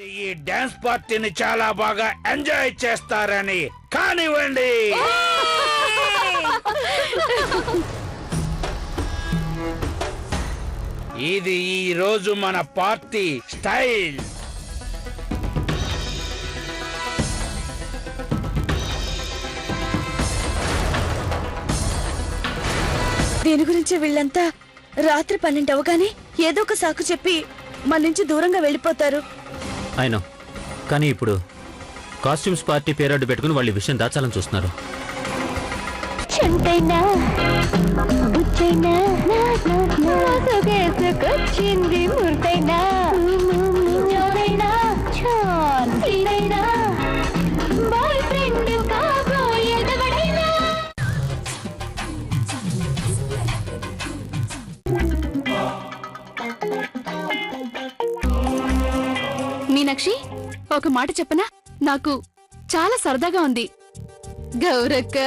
ఈ డాన్స్ పార్టీని చాలా బాగా ఎంజాయ్ చేస్తారని కానివ్వండి. ఇది ఈ రోజు మన పార్టీ స్టైల్. దీని గురించి వీళ్ళంతా రాత్రి 12 అవగానే ఏదో ఒక సాకు చెప్పి మన నుంచి దూరంగా వెళ్ళిపోతారు. అయినా కానీ ఇప్పుడు కాస్ట్యూమ్స్ పార్టీ పేరడ్డు పెట్టుకుని వాళ్ళు ఈ విషయం దాచాలని చూస్తున్నారు. మీనాక్షి, ఒక మాట చెప్పనా? నాకు చాలా సరదాగా ఉంది. గౌరక్క,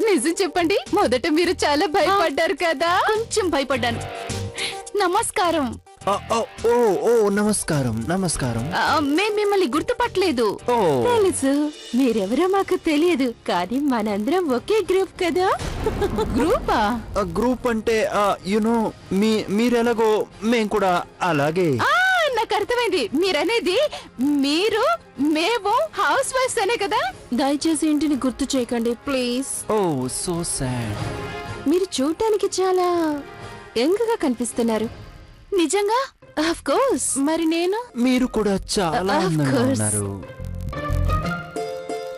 నిజం చెప్పండి, మొదట మీరు చాలా భయపడ్డారు కదా? కొంచెం భయపడ్డాను. నమస్కారం. నమస్కారం. నమస్కారం. మేం మిమ్మల్ని గుర్తుపట్టలేదు. తెలుసు, మీరెవరో మాకు తెలియదు, కానీ మనందరం ఒకే గ్రూప్ కదా. గ్రూపా? గ్రూప్ అంటే మీరెలాగో మేం కూడా అలాగే. నాకు అర్థమైంది. మీరనేది మీరు మేము హౌస్ వైఫ్స్ అనే కదా. దయచేసి ఇంటిని గుర్తు చేయకండి ప్లీజ్. Oh so sad. మీరు చూడటానికి చాలా యంగ్ గా కనిపిస్తున్నారు. నిజంగా? Of course. మరి నేను? మీరు కూడా చాలా Of అందంగా course. ఉన్నారు.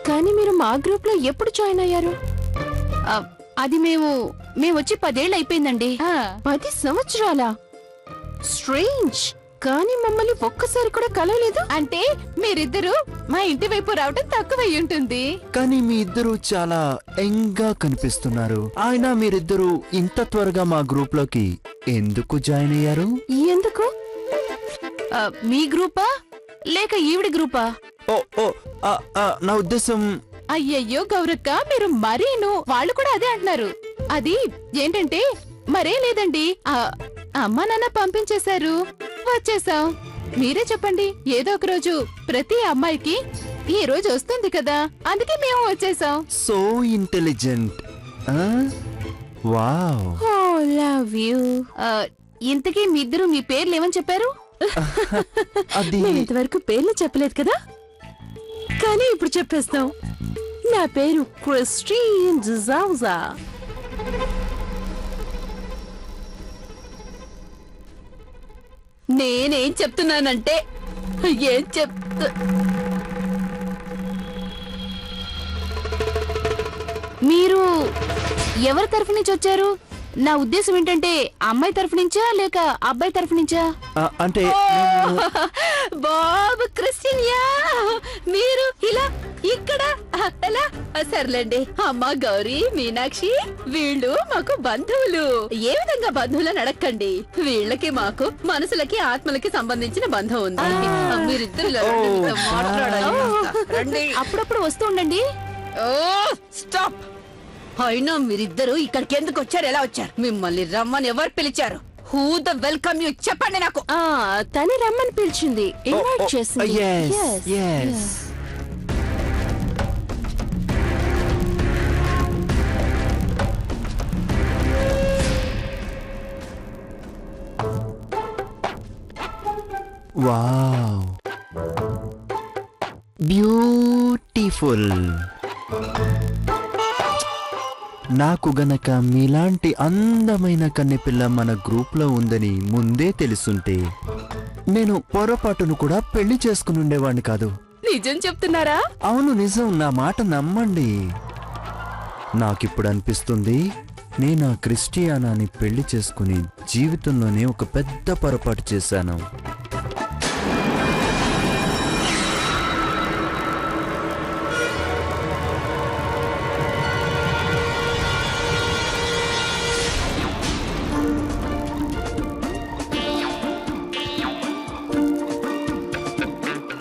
కానీ మీరు మా గ్రూప్ లో ఎప్పుడు జాయిన్ అయ్యారు? అది మేము వచ్చి 10 ఏళ్ళు అయిపోయిందండి. 10 సంవత్సరాల? స్ట్రేంజ్. కానీ మమ్మల్ని ఒక్కసారి కూడా కలవలేదు. అంటే మీరిద్దరూ మా ఇంటి వైపు రావటం తక్కువై ఉంటుంది. కానీ మీ ఇద్దరు చాలా యంగ్ గా కనిపిస్తున్నారు. అయినా మీరిద్దరు ఇంత త్వరగా మా గ్రూప్ లోకి ఎందుకు జాయిన్ అయ్యారు? ఎందుకు? మీ గ్రూపా లేక ఈవిడి గ్రూపా? ఓ ఓ నా ఉద్దేశం. అయ్యయ్యో గౌరక్క, మీరు మరీను. వాళ్ళు కూడా అదే అంటున్నారు. అది ఏంటంటే మరే లేదండి, అమ్మా నాన్న పంపించేశారు, వచ్చేసాం. మీరే చెప్పండి, ఏదో ఒక రోజు ప్రతి అమ్మాయికి ఈ రోజు వస్తుంది కదా, అందుకే మేము వచ్చేసాం. So intelligent. Wow. Oh love you. ఇంతకీ మీ ఇద్దరు మీ పేర్లు ఏమని చెప్పారు? అది మేము ఇంతవరకు పేర్లు చెప్పలేదు కదా, కానీ ఇప్పుడు చెప్పేస్తాం. నా పేరు క్రిస్టియన్ డిజౌజా. నేనేం చెప్తున్నానంటే ఏం చెప్తా, మీరు ఎవరి తరఫు నుంచి వచ్చారు? నా ఉద్దేశం ఏంటంటే అమ్మాయి తరఫు నుంచా లేక అబ్బాయి తరఫు నుంచా? అంటే బాబు క్రిస్టియా, మీరు ఇలా ఇక్కడ ఎలా? సర్లేండి. అమ్మ గౌరీ, మీనాక్షి, వీళ్ళు మాకు బంధువులు. ఏ విధంగా బంధువులని అడక్కండి, వీళ్ళకి మాకు మనసులకి ఆత్మలకి సంబంధించిన బంధం ఉంది. మీరిద్దరు మాట్లాడాలి. అప్పుడప్పుడు వస్తూ ఉండండి. స్టాప్. అయినా మీరిద్దరు ఇక్కడికి ఎందుకు వచ్చారు? ఎలా వచ్చారు? మిమ్మల్ని రమ్మని ఎవరు పిలిచారు? హూ ద వెల్కమ్ యూ చెప్పండి నాకు. తనే రమ్మని పిలిచింది, ఇన్వైట్ చేసింది. yes. Wow, beautiful. నాకు గనక మీలాంటి అందమైన కన్నెపిల్ల మన గ్రూప్ లో ఉందని ముందే తెలుసుంటే నేను పొరపాటును కూడా పెళ్లి చేసుకుని ఉండేవాణ్ణి కాదు. నిజం చెప్తున్నారా? అవును నిజం, నా మాట నమ్మండి. నాకిప్పుడు అనిపిస్తుంది, నేను ఆ క్రిస్టియానాని పెళ్లి చేసుకుని జీవితంలోనే ఒక పెద్ద పొరపాటు చేశాను.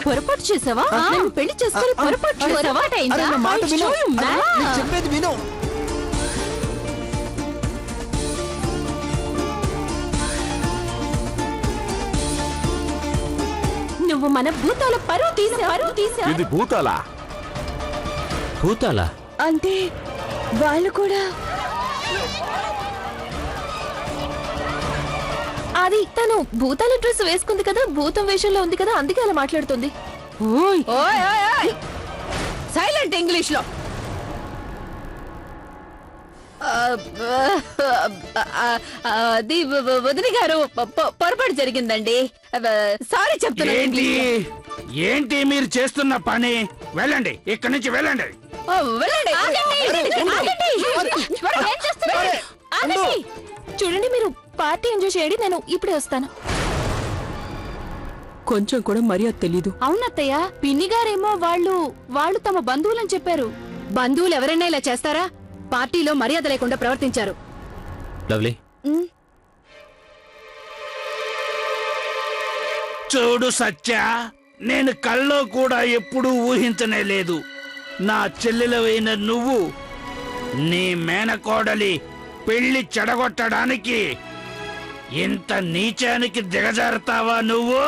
పొరపాటు చేసావా? నన్ను పెళ్లి చేసుకుని పొరపాటు చేసావా? అరే, నా మాట విను. అరే, నేను చెప్పేది విను. నువ్వు మన భూతాల పరువు తీసా ఇది భూతాలా? భూతాలా? అంటే వాళ్ళు కూడా అది తను భూతాల డ్రెస్ వేసుకుంది కదా, భూతం వేషంలో ఉంది కదా, అందుకే అలా మాట్లాడుతుంది. ఓయ్ ఓయ్ ఓయ్ సైలెంట్ ఇంగ్లీష్ లో. అది వదిన గారు పొరపాటు జరిగిందండి. సారీ చెప్తున్నాను. ఏంటి ఏంటి మీరు చేస్తున్న పని? వెళ్ళండి, ఇక్కడి నుంచి వెళ్ళండి. వెళ్ళండి. చూడండి, మీరు పార్టీ ఎంజాయ్ చేయండి, నేను ఇప్పుడే వస్తాను. కొంచెం కూడా మర్యాద తెలీదు. అవునత్తయ్య, పిన్ని గారేమో వాళ్ళు తమ బంధువులని చెప్పారు. బంధువులు ఎవరైనా ఇలా చేస్తారా? పార్టీలో మర్యాద లేకుండా ప్రవర్తించారు. లవ్లీ, చూడు సత్య, నేను కల్లో కూడా ఎప్పుడూ ఊహించనే లేదు నా చెల్లెలవైన నువ్వు నీ మేనకోడలి పెళ్లి చెడగొట్టడానికి ఇంత నీచానికి దిగజారుతావా నువ్వు?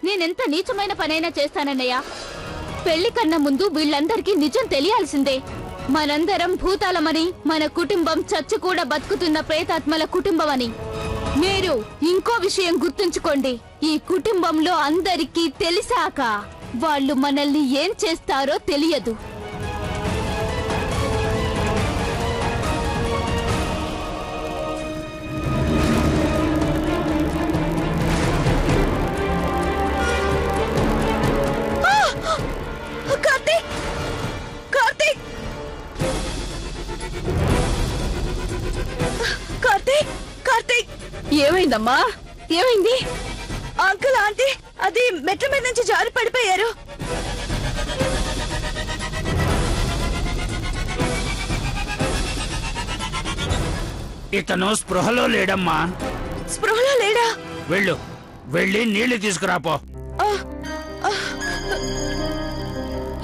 నేనెంత నీచమైన పనైనా చేస్తానన్నయ్య. పెళ్లి కన్నా ముందు వీళ్ళందరికీ నిజం తెలియాల్సిందే. మనందరం భూతాలమని, మన కుటుంబం చచ్చి కూడా బతుకుతున్న ప్రేతాత్మల కుటుంబం అని. మీరు ఇంకో విషయం గుర్తుంచుకోండి, ఈ కుటుంబంలో అందరికీ తెలిసాక వాళ్ళు మనల్ని ఏం చేస్తారో తెలియదు. కార్తీక్! కార్తీక్! కార్తీక్! కార్తీక్! ఏమైందమ్మా? ఏమైంది? అంకుల్, ఆంటీ అది మెట్ల మీద నుంచి జారి పడిపోయారు. ఇతను స్పృహలో లేడమ్మా. స్పృహలో లేడా? వెళ్ళి నీళ్లు తీసుకురాపో.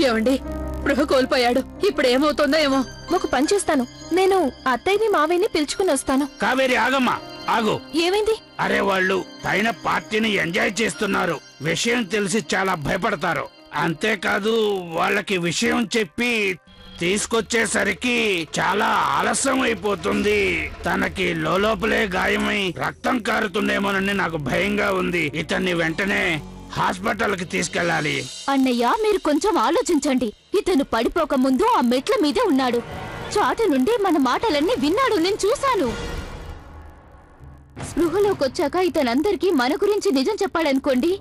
ఏమండి, స్పృహ కోల్పోయాడు. ఇప్పుడు ఏమవుతుందో ఏమో. ఒక పని చేస్తాను, నేను అత్తయ్యని మావయ్యని పిలుచుకుని వస్తాను. కావేరి, ఆగమ్మా, ఆగు. ఏమైంది? అరే, వాళ్ళు పైన పార్టీని ఎంజాయ్ చేస్తున్నారు. విషయం తెలిసి చాలా భయపడతారు. అంతేకాదు, వాళ్ళకి విషయం చెప్పి తీసుకొచ్చేసరికి చాలా ఆలస్యం అయిపోతుంది. తనకి లోపలే గాయమై రక్తం కారుతుందేమోనని నాకు భయంగా ఉంది. ఇతన్ని వెంటనే హాస్పిటల్ కి తీసుకెళ్ళాలి. అన్నయ్య, మీరు కొంచెం ఆలోచించండి. ఇతను పడిపోక ముందు ఆ మెట్ల మీదే ఉన్నాడు. చాటు నుండి మన మాటలన్నీ విన్నాడు, నేను చూశాను. స్పృహలోకొచ్చాక ఇతనందరికీ మన గురించి నిజం చెప్పాడనుకోండి,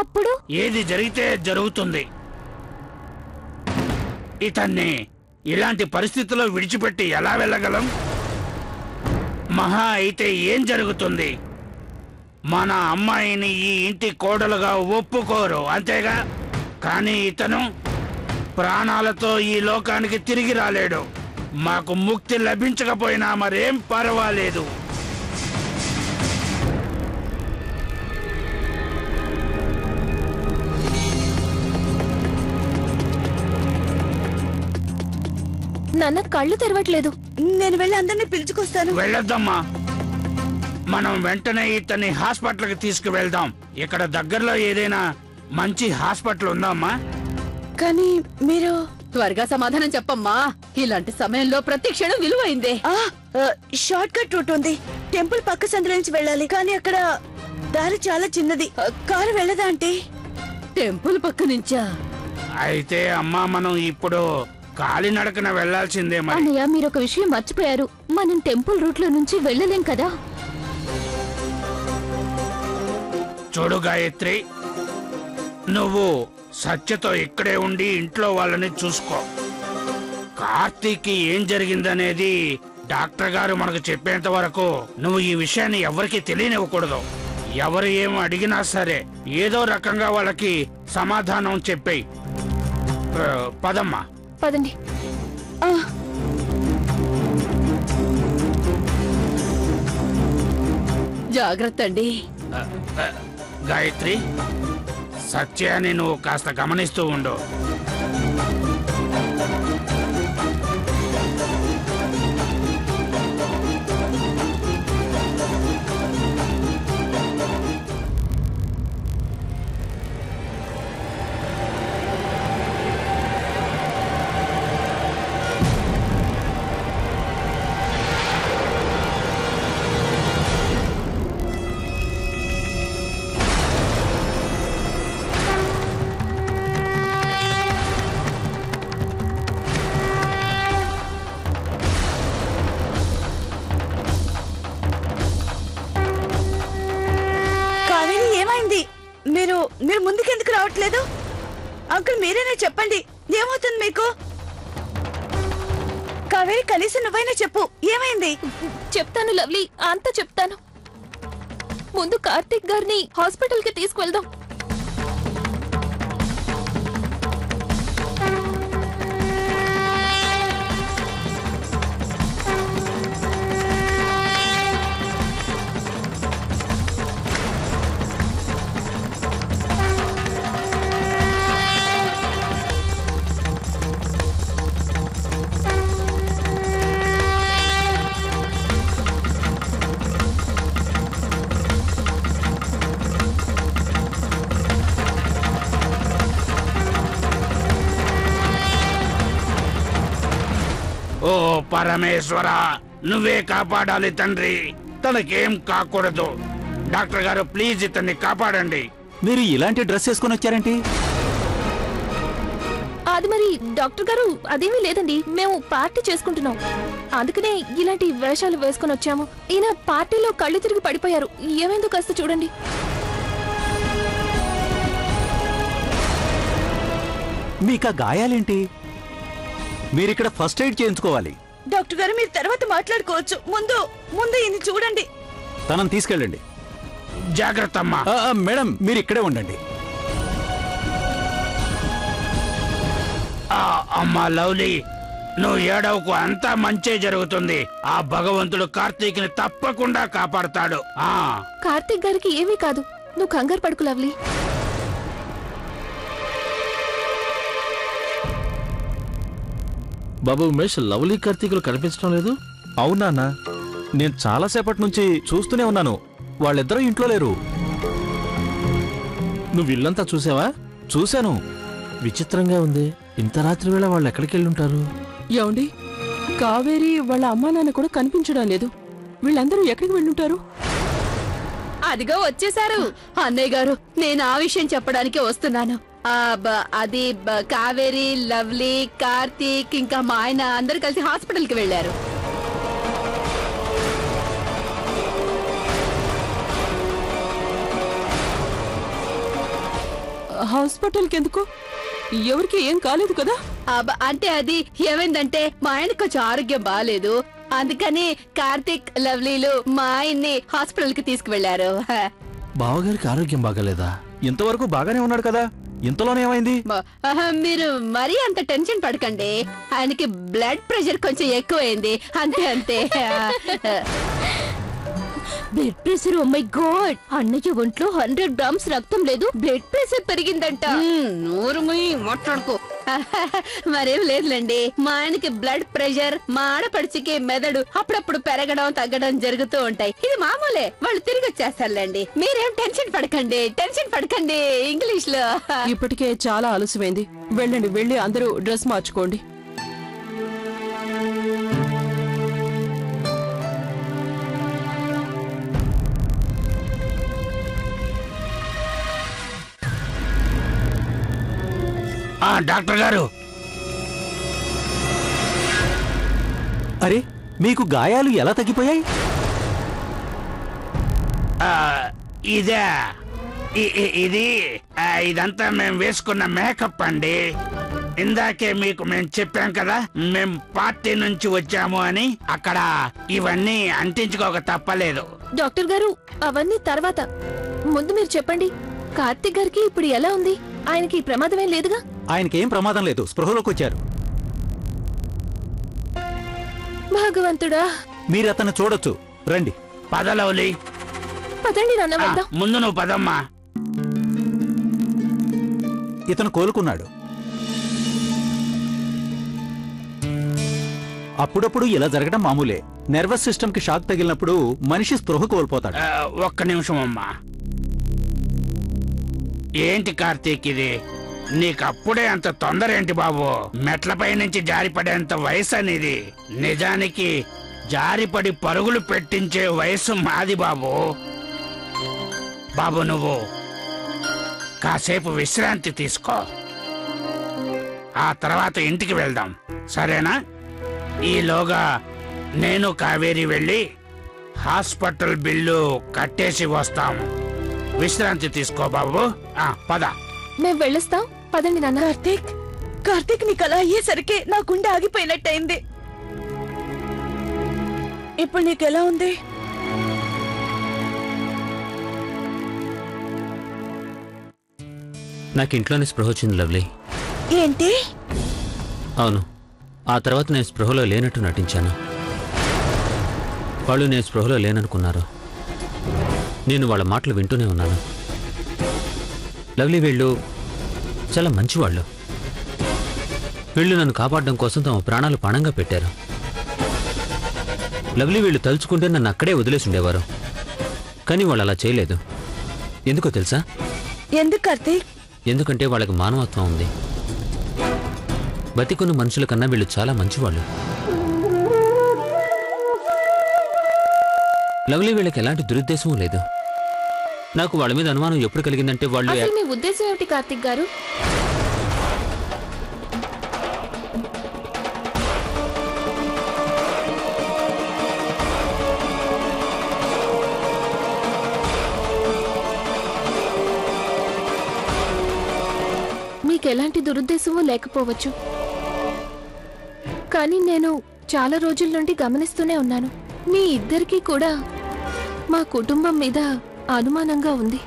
అప్పుడు ఏది జరిగితే జరుగుతుంది. ఇతన్ని ఇలాంటి పరిస్థితిలో విడిచిపెట్టి ఎలా వెళ్ళగలం? మహా అయితే ఏం జరుగుతుంది? మన అమ్మాయిని ఈ ఇంటి కోడలుగా ఒప్పుకోరు, అంతేగా? కానీ ఇతను ప్రాణాలతో ఈ లోకానికి తిరిగి రాలేడు. మాకు ముక్తి లభించకపోయినా మరేం పర్వాలేదు. నాన్న కళ్ళు తెరవట్లేదు. నేను వెళ్ళి అందరినీ పిలుచుకొస్తాను. వెళ్ళొద్దమ్మా, మనం వెంటనే ఇతన్ని హాస్పిటల్కి తీసుకువెళ్దాం. ఇక్కడ దగ్గరలో ఏదైనా మంచి హాస్పిటల్ ఉందమ్మా? కానీ మీరు త్వరగా సమాధానం చెప్పమ్మా. ఇలాంటి సమయంలో ప్రతి క్షణం విలువైందే. షార్ట్ కట్ రూట్ ఉంది. టెంపుల్ పక్క సందులో నుంచి వెళ్ళాలి, కానీ అక్కడ దారి చాలా చిన్నది. కారు వెళ్ళదా అంటే? టెంపుల్ పక్క నుంచా? అయితే అమ్మా, మనం ఇప్పుడు కాలినడకన వెళ్లాల్సిందే మరి. అన్నయ్య, మీరు ఒక విషయం మర్చిపోయారు. మనం టెంపుల్ రూట్ లో నుంచి వెళ్ళలేం కదా. చూడు గాయత్రి, నువ్వు సత్యతో ఇక్కడే ఉండి ఇంట్లో వాళ్ళని చూసుకో. కార్తీక్ ఏం జరిగిందనేది డాక్టర్ గారు మనకు చెప్పేంత వరకు నువ్వు ఈ విషయాన్ని ఎవరికి తెలియనివ్వకూడదు. ఎవరు ఏం అడిగినా సరే ఏదో రకంగా వాళ్ళకి సమాధానం చెప్పేయ్. పదమ్మా. పదండి. జాగ్రత్త అండి. గాయత్రి, సత్యాన్ని నువ్వు కాస్త గమనిస్తూ ఉండు. అంకుల్ మీరేనే చెప్పండి, ఏమవుతుంది మీకు? కావేరి కనీసం నువ్వైనా చెప్పు, ఏమైంది? చెప్తాను లవ్లీ, అంతా చెప్తాను. ముందు కార్తీక్ గారిని హాస్పిటల్ కి తీసుకువెళ్దాం. ఓ పరమేశ్వర, నువ్వే కాపాడాలి తండ్రి. తనకేం కాకూడదు. డాక్టర్ గారు ప్లీజ్ ఇతన్ని కాపాడండి. మీరు ఇలాంటి డ్రెస్ వేసుకొని వచ్చారేంటి? అది మరి డాక్టర్ గారు, అదేమీ లేదండి, మేము పార్టీ చేసుకుంటున్నాం, అందుకనే ఇలాంటి వేషాలు వేసుకొని వచ్చాము. ఈయన పార్టీలో కళ్ళు తిరిగి పడిపోయారు. ఏమైందో కాస్త చూడండి. మీకా గాయాలేంటి? మీరిక్కడ ఫస్ట్ ఎయిడ్ చేయించుకోవాలి. డాక్టర్ గారు మీరు తర్వాత మాట్లాడుకోవచ్చు, ముందు ఇది చూడండి. తనని తీసుకెళ్ళండి. జాగ్రత్త అమ్మా. మేడం మీరు ఇక్కడే ఉండండి. అమ్మా లవ్లీ, నువ్వు ఏడవకు, అంతా మంచే జరుగుతుంది. ఆ భగవంతుడు కార్తీక్ ని తప్పకుండా కాపాడుతాడు. కార్తీక్ గారికి ఏమీ కాదు, నువ్వు కంగారు పడుకు లవ్లీ. బాబు ఉమేష్, లవ్లీ కార్తీకులు కనిపించడం లేదు. అవునా? నేను చాలాసేపటి నుంచి చూస్తూనే ఉన్నాను, వాళ్ళిద్దరూ ఇంట్లో లేరు. నువ్వు ఇల్లంతా చూసావా? చూశాను. విచిత్రంగా ఉంది. ఇంత రాత్రి వేళ వాళ్ళు ఎక్కడికి వెళ్ళుంటారు? ఏమండి, కావేరి వాళ్ళ అమ్మా నాన్న కూడా కనిపించడం లేదు. వీళ్ళందరూ ఎక్కడికి వెళ్ళుంటారు? అదిగో వచ్చేసారు అన్నయ్య గారు. నేను ఆ విషయం చెప్పడానికి వస్తున్నాను. అది కావేరి, లవ్లీ, కార్తీక్ ఇంకా మా ఆయన అందరు కలిసి హాస్పిటల్ కి వెళ్లారు. హాస్పిటల్కి ఎందుకు? ఎవరికి ఏం కాలేదు కదా? అంటే అది ఏమైందంటే మా ఆయనకు కొంచెం ఆరోగ్యం బాగాలేదు, అందుకని కార్తీక్, లవ్లీలు మా ఆయన్ని హాస్పిటల్ కి తీసుకువెళ్లారు. బావగారికి ఆరోగ్యం బాగాలేదా? ఇంతవరకు బాగానే ఉన్నాడు కదా, ఇంతలోనే ఏమైంది? మీరు మరీ అంత టెన్షన్ పడకండి. ఆయనకి బ్లడ్ ప్రెషర్ కొంచెం ఎక్కువైంది, అంతే అంతే. Blood pressure, oh my God, అన్నయ్య ఒంట్లో 100 గ్రామ్స్ రక్తం లేదు, బ్లడ్ ప్రెషర్ పెరిగిందంట. నోరు మాట్లాడుకో. మరేం లేదులేండి, మా ఆయనకి బ్లడ్ ప్రెషర్, మా ఆడపడిచికి మెదడు అప్పుడప్పుడు పెరగడం తగ్గడం జరుగుతూ ఉంటాయి. ఇది మామూలే, వాళ్ళు తిరిగి వచ్చేస్తారులేండి. మీరేం టెన్షన్ పడకండి. ఇంగ్లీష్ లో. ఇప్పటికే చాలా ఆలస్యమైంది, వెళ్ళండి, వెళ్ళి అందరూ డ్రెస్ మార్చుకోండి. డాక్టర్ గారు, అరే మీకు గాయాలు ఎలా తగ్గిపోయాయి? ఇదంతా మేము వేసుకున్న మేకప్ అండి. ఇందాకే మీకు మేము చెప్పాం కదా, మేము పార్టీ నుంచి వచ్చాము అని. అక్కడ ఇవన్నీ అంటించుకోక తప్పలేదు. డాక్టర్ గారు, అవన్నీ తర్వాత, ముందు మీరు చెప్పండి, కార్తీక్ గారికి ఇప్పుడు ఎలా ఉంది? ఆయనకి ప్రమాదమేం లేదుగా? ఆయనకేం ప్రమాదం లేదు, స్పృహలోకి వచ్చారు. భగవంతుడా, మీరు అతను చూడొచ్చు, రండి. పదలవులి, పదండి నాన్న, వెళ్దాం. ముందు నువ్వు పదమ్మా. ఇతను కోలుకున్నాడు. అప్పుడప్పుడు ఇలా జరగడం మామూలే. నర్వస్ సిస్టమ్ కి షాక్ తగిలినప్పుడు మనిషి స్పృహ కోల్పోతాడు. ఒక్క నిమిషం అమ్మా. ఏంటి కార్తీక్ ఇది? నీకప్పుడే అంత తొందర ఏంటి బాబు? మెట్లపై నుంచి జారిపడేంత వయసు అనేది. నిజానికి జారిపడి పరుగులు పెట్టించే వయసు మాది బాబు. బాబు నువ్వు కాసేపు విశ్రాంతి తీసుకో, ఆ తర్వాత ఇంటికి వెళ్దాం, సరేనా? ఈలోగా నేను కావేరి వెళ్ళి హాస్పిటల్ బిల్లు కట్టేసి వస్తాము. విశ్రాంతి తీసుకో బాబు. పద. మేము వెళ్ళొస్తాం. పదండి నాన్న. కార్తీక్ కార్తీక్ నీకు అలా అయ్యేసరికి నా గుండె ఆగిపోయినట్టయింది. ఇప్పుడు నీకు ఎలా ఉంది? నాకు ఇంట్లోనే స్పృహ వచ్చింది లవ్లీ. ఏంటి? అవును, ఆ తర్వాత నేను స్పృహలో లేనట్టు నటించాను. వాళ్ళు నేను స్పృహలో లేననుకున్నారు. నేను వాళ్ళ మాటలు వింటూనే ఉన్నాను. లవ్లీ వీళ్ళు చాలా మంచివాళ్ళు. వీళ్ళు నన్ను కాపాడడం కోసం తమ ప్రాణాలు పణంగా పెట్టారు. లవ్లీ వీళ్ళు తలుచుకుంటే నన్ను అక్కడే వదిలేసి ఉండేవారు. కానీ వాళ్ళు అలా చేయలేదు. ఎందుకో తెలుసా? ఎందుకు కార్తీక్? ఎందుకంటే వాళ్ళకి మానవత్వం ఉంది. బతికున్న మనుషుల కన్నా వీళ్ళు చాలా మంచివాళ్ళు. లవ్లీ వీళ్ళకి ఎలాంటి దురుద్దేశం లేదు. నాకు వాళ్ళ మీద అనుమానం ఎప్పుడు కలిగిందంటే వాళ్ళు అసలు మీ ఉద్దేశం ఏమిటి కార్తిక్ గారు? మీకెలాంటి దురుద్దేశమూ లేకపోవచ్చు, కానీ నేను చాలా రోజుల నుండి గమనిస్తూనే ఉన్నాను. మీ ఇద్దరికీ కూడా మా కుటుంబం మీద అనుమానంగా ఉంది.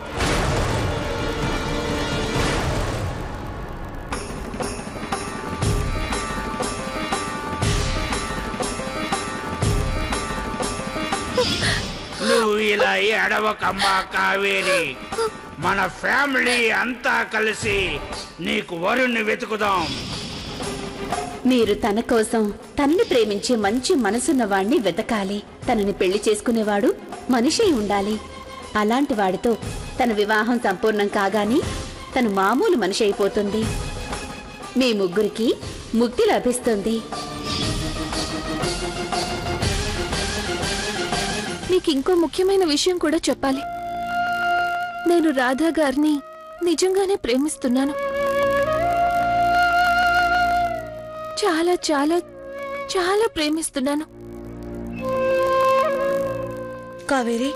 నువ్వు ఇలా ఏడవకమ్మా కావేరి. మన ఫ్యామిలీ అంతా కలిసి నీకు వరుణ్ణి వెతుకుదాం. మీరు తన కోసం తనని ప్రేమించే మంచి మనసున్న వాణ్ణి వెతకాలి. తనని పెళ్లి చేసుకునేవాడు మనిషి ఉండాలి. అలాంటి వాడితో తన వివాహం సంపూర్ణం కాగానే తను మామూలు మనిషి అయిపోతుంది. మీ ముగ్గురికి ముక్తి లభిస్తుంది. మీకు ఇంకో ముఖ్యమైన విషయం కూడా చెప్పాలి. నేను రాధా గారిని నిజంగానే ప్రేమిస్తున్నాను. చాలా చాలా చాలా ప్రేమిస్తున్నాను. కావేరి,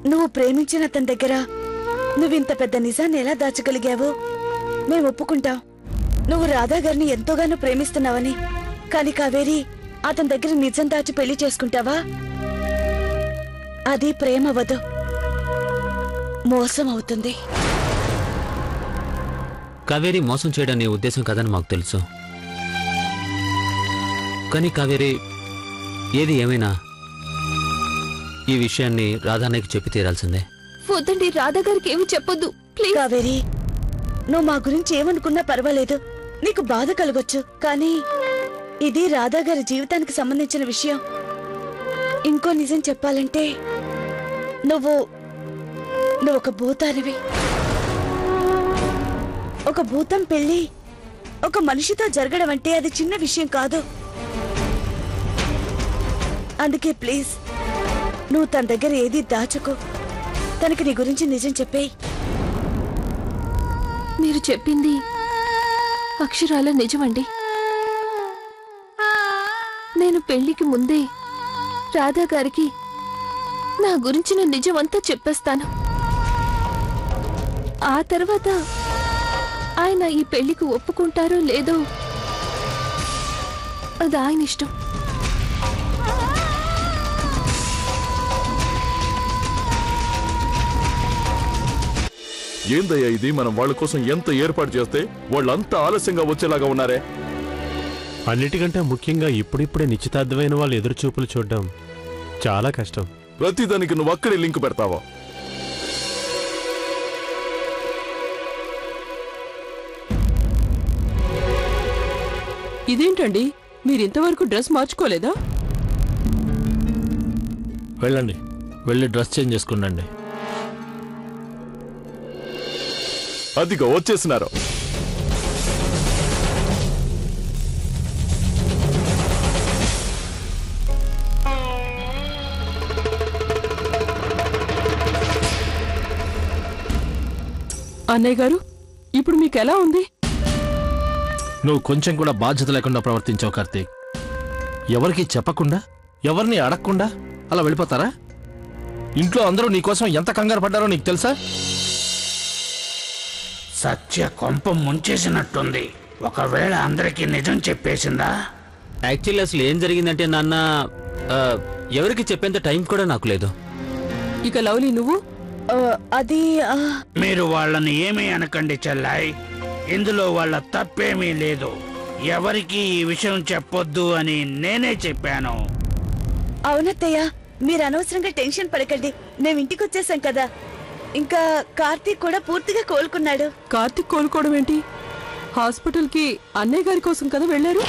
నువ్వు ప్రేమించిన అతని దగ్గర నువ్వింత పెద్ద నిజాన్ని ఎలా దాచగలిగావో మేము ఒప్పుకుంటాం. నువ్వు రాధా గారిని ఎంతోగానో ప్రేమిస్తున్నావని. కాని కావేరి, అతని దగ్గర నిజం దాచి పెళ్లి చేసుకుంటావా? అది ప్రేమ అవ్వదు, మోసం అవుతుంది. కావేరి మోసం చేయడం నీ ఉద్దేశం కాదని మాకు తెలుసు. కానీ కావేరి, ఏది ఏమైనా ఈ విషయాన్ని రాధానికి చెప్పి తీరాల్సిందే. వద్దండి, రాధా గారికి ఏమి చెప్పొద్దు ప్లీజ్. కావేరి, నువ్వు మా గురించి ఏమనుకున్నా పర్వాలేదు, నీకు బాధ కలగొచ్చు. కానీ ఇది రాధా గారి జీవితానికి సంబంధించిన విషయం. ఇంకో నిజం చెప్పాలంటే నువ్వు ఒక భూతానివి. ఒక భూతం పెళ్లి ఒక మనిషితో జరగడం అంటే అది చిన్న విషయం కాదు. అందుకే ప్లీజ్, నువ్వు తన దగ్గర ఏది దాచుకో. తనకి నీ గురించి నిజం చెప్పేయ్. మీరు చెప్పింది అక్షరాల నిజమండి. నేను పెళ్లికి ముందే రాధా గారికి నా గురించిన నిజమంతా చెప్పేస్తాను. ఆ తర్వాత ఆయన ఈ పెళ్లికి ఒప్పుకుంటారో లేదో అది ఆయన ఇష్టం. ఏందయ్యా ఇది? మనం వాళ్ళ కోసం ఎంత ఏర్పాటు చేస్తే వాళ్ళంతా ఆలస్యంగా వచ్చేలాగా ఉన్నారే. అన్నిటికంటే ముఖ్యంగా ఇప్పుడిప్పుడే నిశ్చితార్థమైన వాళ్ళు ఎదురుచూపులు చూడడం చాలా కష్టం. ప్రతిదానికి నువ్వు అక్కడే లింక్ పెడతావా? ఇదేంటండి, మీరింతవరకు డ్రెస్ మార్చుకోలేదా? వెళ్ళండి, వెళ్ళి డ్రెస్ చేంజ్ చేసుకుండండి. అదిగో వచ్చేసినారు. అన్నయ్య గారు, ఇప్పుడు మీకెలా ఉంది? నువ్వు కొంచెం కూడా బాధ్యత లేకుండా ప్రవర్తించావు కార్తీక్. ఎవరికి చెప్పకుండా, ఎవరిని అడగకుండా అలా వెళ్ళిపోతారా? ఇంట్లో అందరూ నీకోసం ఎంత కంగారు పడ్డారో నీకు తెలుసా? సత్య కొంప ముంచేసినట్టుంది. ఒకవేళ అందరికీ నిజం చెప్పేసిందా? యాక్చువల్లీ అసలు ఏం జరిగిందంటే నాన్న, ఆ, ఎవరికి చెప్పేంత టైం కూడా నాకు లేదు. ఇక లవ్లీ నువ్వు అది మీరు వాళ్ళని ఏమీ అనకండి చెల్లాయ్. ఇందులో వాళ్ళ తప్పేమీ లేదు. ఎవరికి ఈ విషయం చెప్పొద్దు అని నేనే చెప్పాను. అవునత్తయ్య, మీరు అనవసరంగా టెన్షన్ పడకండి. మేము ఇంటికి వచ్చేసాం కదా. ఇంకా కార్తీక్ కూడా పూర్తిగా కోలుకున్నాడు. కార్తీక్ కోలుకోవడం ఏంటి? హాస్పిటల్ కి అన్నయ్య గారి కోసం కదా వెళ్ళారు.